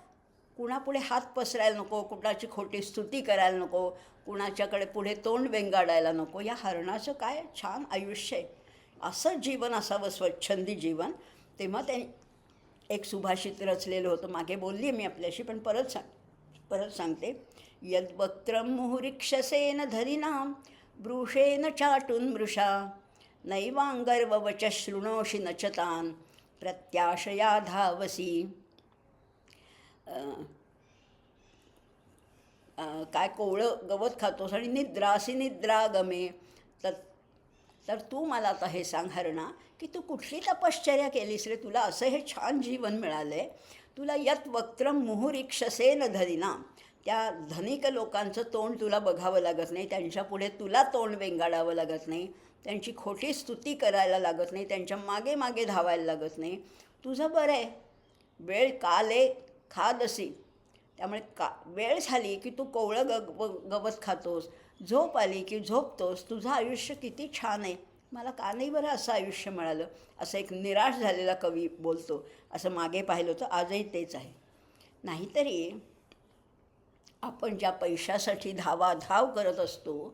कुणापुढे हात पसरायला नको, कुणाची खोटी स्तुती करायला नको, कुणाच्याकडे पुढे तोंड वेंगाडायला नको. या हरणाचं काय छान आयुष्य आहे, असं जीवन असावं, स्वच्छंदी जीवन. तेव्हा त्यांनी एक सुभाषित रचलेलं होतं. मागे बोलली मी आपल्याशी, पण परत सांगते. यद्वक्त्रं मुहुरिक्षसेन धरिणां ब्रूषेण चाटुन् मृषा नैवांगर्ववच शृणोषि न च तान् प्रत्याशया धावसी. काय कोवळं गवत खातोस आणि निद्रासी निद्रागमे. तर तू मला आता हे सांग हरणा, की तू कुठली तपश्चर्या केलीस रे, तुला असं हे छान जीवन मिळालं आहे. तुला यत वक्त्रम मुहुरिक्षसेन धरिणां, त्या धनिक लोकांचं तोंड तुला बघावं लागत नाही, त्यांच्यापुढे तुला तोंड वेंगाडावं लागत नाही, त्यांची खोटी स्तुती करायला लागत नाही, त्यांच्या मागे मागे धावायला लागत नाही. तुझं बरं आहे. वेळ काले खादसी, त्यामुळे वेळ झाली की तू कोवळं गवत खातोस, झोप आली की झोपतोस. तुझं आयुष्य किती छान आहे, मला का नाही बरं असं आयुष्य मिळालं, असं एक निराश झालेला कवी बोलतो. असं मागे पाहिलं होतं, आजही तेच आहे. नाहीतरी आपण ज्या पैशासाठी धावाधाव करत असतो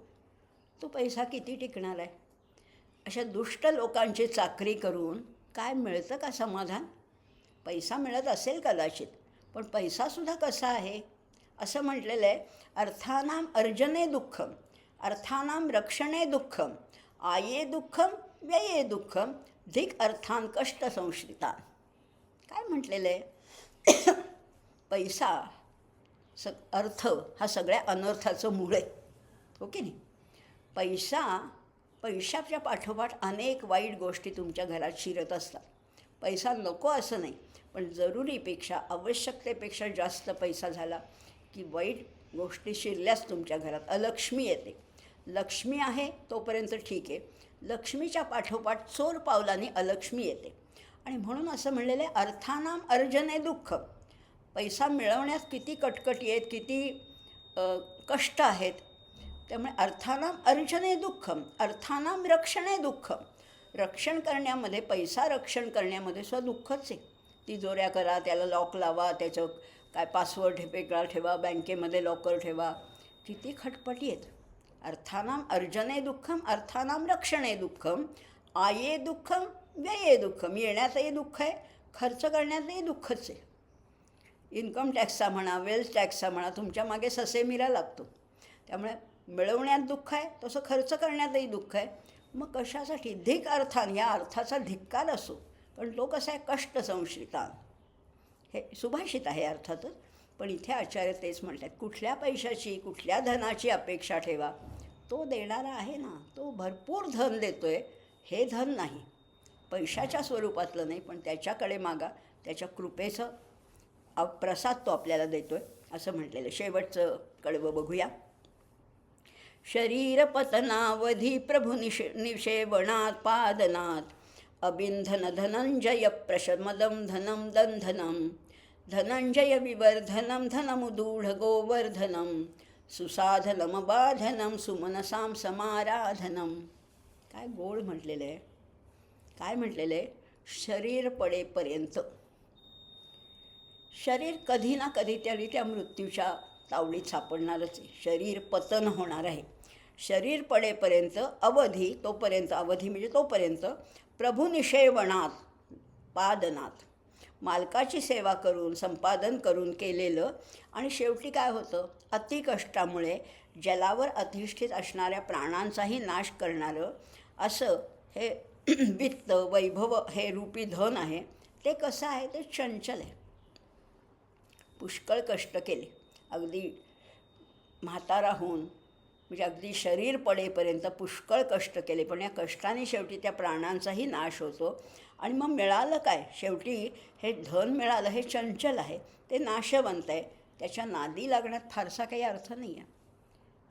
तो पैसा किती टिकणार आहे? अशा दुष्ट लोकांची चाकरी करून काय मिळतं का समाधान? पैसा मिळत असेल कदाचित, पण पैसासुद्धा कसा आहे? असं म्हटलेलं आहे, अर्थानाम अर्जने दुःखम अर्थानाम रक्षणे दुःखम आये दुःखम व्यये दुःखम धिक अर्थान कष्ट संश्रितान. काय म्हटलेलं आहे? पैसा अर्थ हा सगळ्या अनर्थाचं मूळ आहे, हो की नाही? पैशाच्या पाठोपाठ अनेक वाईट गोष्टी तुमच्या घरात शिरत असतात. पैसा नको असं नाही, पण जरुरीपेक्षा, आवश्यकतेपेक्षा जास्त पैसा झाला की वाईट गोष्टी शिरल्याच तुमच्या घरात. अलक्ष्मी येते. लक्ष्मी आहे तोपर्यंत ठीक आहे, लक्ष्मीच्या पाठोपाठ चोर पावलाने अलक्ष्मी येते. आणि म्हणून असं म्हणलेलं आहे, अर्थानाम अर्जने दुःख. पैसा मिळवण्यात किती कटकटी आहेत, किती कष्ट आहेत. त्यामुळे अर्थानाम अर्जने दुःखम अर्थानाम रक्षणे दुःखम. रक्षण करण्यामध्ये, पैसा रक्षण करण्यामध्ये सुद्धा दुःखच आहे. तिजोऱ्या करा, त्याला लॉक लावा, त्याचं काय पासवर्ड वेगळा ठेवा, बँकेमध्ये लॉकर ठेवा, किती खटपटी आहेत. अर्थानाम अर्जने दुःखम अर्थानाम रक्षणे दुःखम आये दुःखम व्यये दुःखम. येण्याचंही दुःख आहे, खर्च करण्याचंही दुःखच आहे. इन्कम टॅक्सचा म्हणा, वेल्थ टॅक्सचा म्हणा, तुमच्या मागे ससेमिरा लागतो. त्यामुळे मिळवण्यात दुःख आहे, तसं खर्च करण्यातही दुःख आहे. मग कशासाठी? धिक अर्थान, ह्या अर्थाचा धिक्कार असो, पण तो कसा आहे? कष्ट संश्रितान. हे सुभाषित आहे अर्थातच, पण इथे आचार्य तेच म्हणतात, कुठल्या पैशाची, कुठल्या धनाची अपेक्षा ठेवा. तो देणारा आहे ना, तो भरपूर धन देतो आहे. हे धन नाही, पैशाच्या स्वरूपातलं नाही, पण त्याच्याकडे मागा, त्याच्या कृपेचं प्रसाद तो आपल्याला देतो आहे असं म्हटलेलं. शेवटचं कडवं बघूया. शरीरपतनावधी निषेवणात पादनात अबिंधन धनंजय प्रशमदं धनं दंधनं धनंजय विवर्धनं धनमुदूढ गोवर्धनं सुसाधनमबाधनं सुमनसां समाराधनं. काय गोड म्हटलेलं आहे. काय म्हटलेलं आहे? शरीर पडेपर्यंत. शरीर कधी ना कधीतरी त्या मृत्यूच्या तावडीत सापडणारच आहे. शरीर पतन होणार आहे. शरीर पडेपर्यंत अवधी, तोपर्यंत, अवधी म्हणजे तोपर्यंत, प्रभुनिषेवणात पादनात, मालकाची सेवा करून संपादन करून केलेलं. आणि शेवटी काय होतं? अतिकष्टामुळे जलावर अधिष्ठित असणाऱ्या प्राणांचाही नाश करणारं असं हे वित्त वैभव हे रूपी धन आहे. ते कसं आहे? ते चंचल आहे. पुष्कळ कष्ट केले, अगदी म्हातारा होऊन, म्हणजे अगदी शरीर पडेपर्यंत पुष्कळ कष्ट केले, पण या कष्टाने शेवटी त्या प्राणांचाही नाश होतो. आणि मग मिळालं काय? शेवटी हे धन मिळालं, हे चंचल आहे, ते नाशवंत आहे, त्याच्या नादी लागण्यात फारसा काही अर्थ नाही आहे.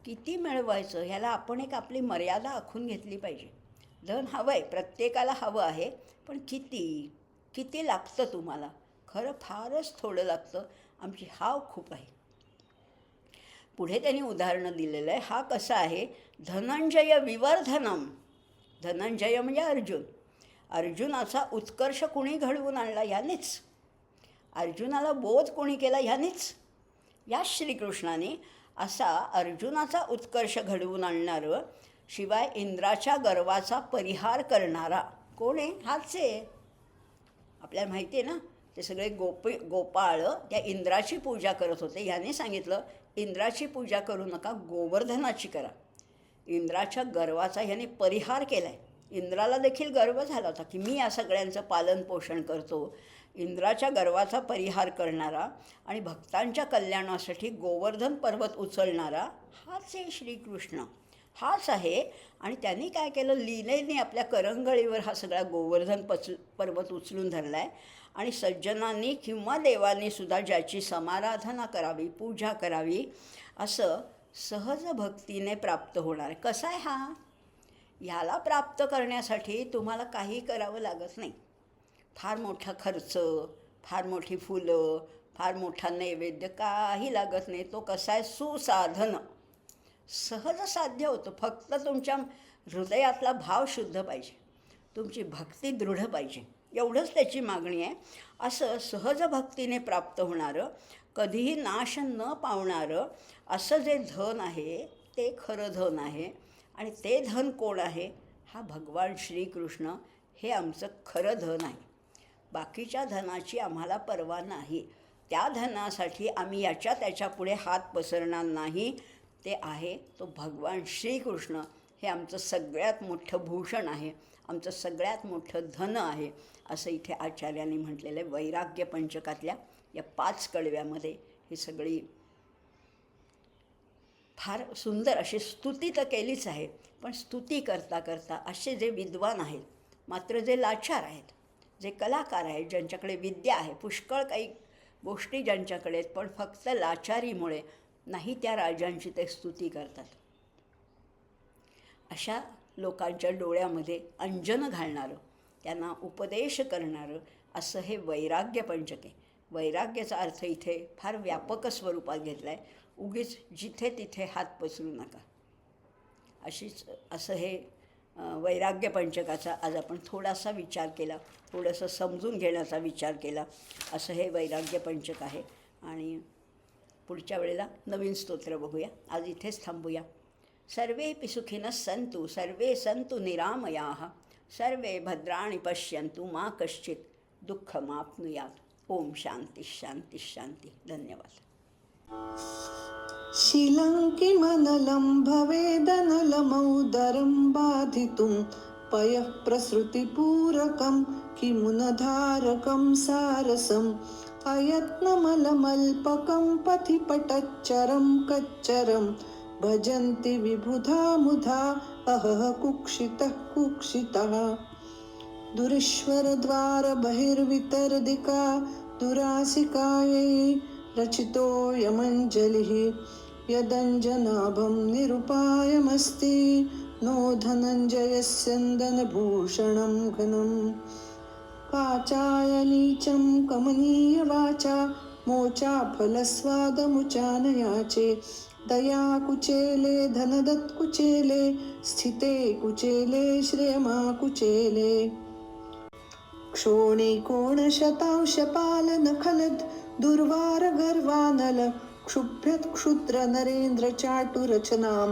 किती मिळवायचं ह्याला आपण एक आपली मर्यादा आखून घेतली पाहिजे. धन हवं आहे, प्रत्येकाला हवं आहे, पण किती किती लागतं तुम्हाला? खरं फारच थोडं लागतं. आमची हाव खूप आहे. पुढे त्यांनी उदाहरणं दिलेलं आहे. हा कसा आहे? धनंजय विवर्धनम. धनंजय म्हणजे अर्जुन. अर्जुनाचा उत्कर्ष कुणी घडवून आणला? यानेच. अर्जुनाला बोध कोणी केला? ह्यानेच. या श्रीकृष्णाने असा अर्जुनाचा उत्कर्ष घडवून आणणारं, शिवाय इंद्राच्या गर्वाचा परिहार करणारा कोण आहे? हाच आहे. आपल्याला माहिती आहे ना, ते सगळे गोपाळ त्या इंद्राची पूजा करत होते. ह्याने सांगितलं, इंद्राची पूजा करू नका, गोवर्धनाची करा. इंद्राच्या गर्वाचा ह्याने परिहार केला आहे. इंद्राला देखील गर्व झाला होता की मी या सगळ्यांचं पालन पोषण करतो. इंद्राच्या गर्वाचा परिहार करणारा आणि भक्तांच्या कल्याणासाठी गोवर्धन पर्वत उचलणारा हाच आहे श्रीकृष्ण, हाच आहे. आणि त्यांनी काय केलं? लीलेने आपल्या करंगळीवर हा सगळा गोवर्धन पर्वत उचलून धरला आहे. आणि सज्जनांनी किंवा देवांनी सुद्धा ज्याची समाराधना करावी, पूजा करावी, असं सहज भक्तीने प्राप्त होणार. कसा आहे हा? ह्याला प्राप्त करण्यासाठी तुम्हाला काही करावं लागत नाही. फार मोठा खर्च, फार मोठी फुलं, फार मोठा नैवेद्य काही लागत नाही. तो कसा आहे? सुसाधन, सहज साध्य होतं. फक्त तुमच्या हृदयातला भाव शुद्ध पाहिजे, तुमची भक्ती दृढ पाहिजे, एवढंच त्याची मागणी आहे. असं सहज भक्तीने प्राप्त होणारं, कधीही नाश न पावणारं असं जे धन आहे ते खरं धन आहे. आणि ते धन कोण आहे? हा भगवान श्रीकृष्ण हे आमचं खरं धन आहे. बाकीच्या धनाची आम्हाला पर्वा नाही. त्या धनासाठी आम्ही याच्या त्याच्यापुढे हात पसरणार नाही. ते आहे तो भगवान श्रीकृष्ण. हे आमचं सगळ्यात मोठं भूषण आहे, आमचं सगळ्यात मोठं धन आहे, असं इथे आचार्यांनी म्हटलेलं आहे. वैराग्य पंचकातल्या या 5 कडव्यामध्ये ही सगळी फार सुंदर अशी स्तुती तर केलीच आहे. पण स्तुती करता करता असे जे विद्वान आहेत, मात्र जे लाचार आहेत, जे कलाकार आहेत, ज्यांच्याकडे विद्या आहे, पुष्कळ काही गोष्टी ज्यांच्याकडे आहेत, पण फक्त लाचारीमुळे नाही त्या राजांची ते स्तुती करतात, अशा लोकांच्या डोळ्यामध्ये अंजन घालणारं, त्यांना उपदेश करणारं असं हे वैराग्य पंचक आहे. वैराग्याचा अर्थ इथे फार व्यापक स्वरूपात घेतला आहे. उगीच जिथे तिथे हात पसरू नका, असं हे वैराग्य पंचकाचा आज आपण थोडासा विचार केला, थोडंसं समजून घेण्याचा विचार केला. असं हे वैराग्य पंचक आहे. आणि पुढच्या वेळेला नवीन स्तोत्र बघूया. आज इथेच थांबूया. सर्वेपि सुखिनः सन्तु सर्वे सन्तु निरामयाः सर्वे भद्राणि पश्यन्तु मा कश्चित् दुःखमाप्नुयात्. ओम शांती शांती शांती. धन्यवाद. शीलङ्किमनलं भवेदनलमौदरं बाधितुं पयः प्रसृतिपूरकं किमुनधारकं सारसम् अयत्नमलमल्पकं पथि पटच्चरं कच्चरं भजन्ति विबुधा मुधा अहः कुक्षितः कुक्षितः. दुरीश्वरद्वार बहिर्वितरदिका दुरासिकायै रचितोऽयमञ्जलिः यदञ्जनाभं निरुपायमस्ति नो धनञ्जयस्यन्दनभूषणं घनं काचायनीचं कमनीयवाचा मोचाफलस्वादमुचानयाचे दयाकुचेले धनदत्कुचेले स्थिते कुचेले श्रियमाकुचेले क्षोणिकोणशतांशपालनखलद् दुर्वारगर्वानल क्षुभ्यत् क्षुद्रनरेन्द्रचाटुरचनां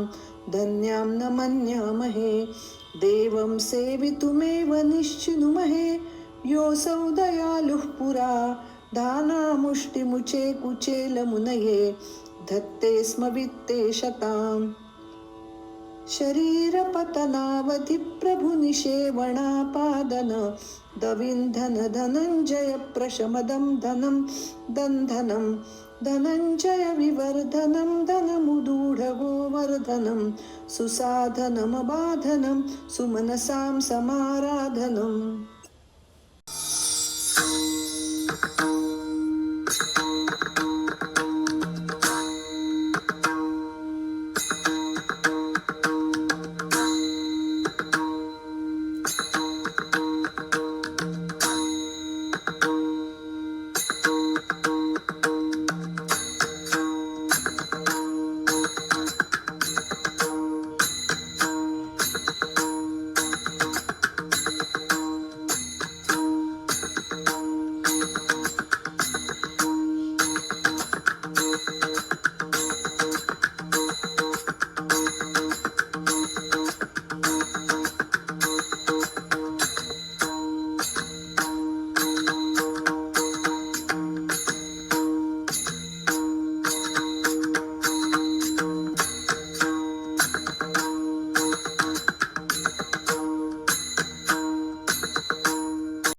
धन्यां न मन्यामहे देवं सेवितुमेव निश्चिनुमहे योऽसौ दयालुः पुरा दानामुष्टिमुचे कुचेलमुनये धत्ते स्म वित्ते शताम् शरीरपतनावधि प्रभुनिषेवणापादन दविन्धन धनञ्जय प्रशमदं धनं दन्धनं धनञ्जय विवर्धनं धनमुदूढगोवर्धनं सुसाधनमबाधनं सुमनसां समाराधनम्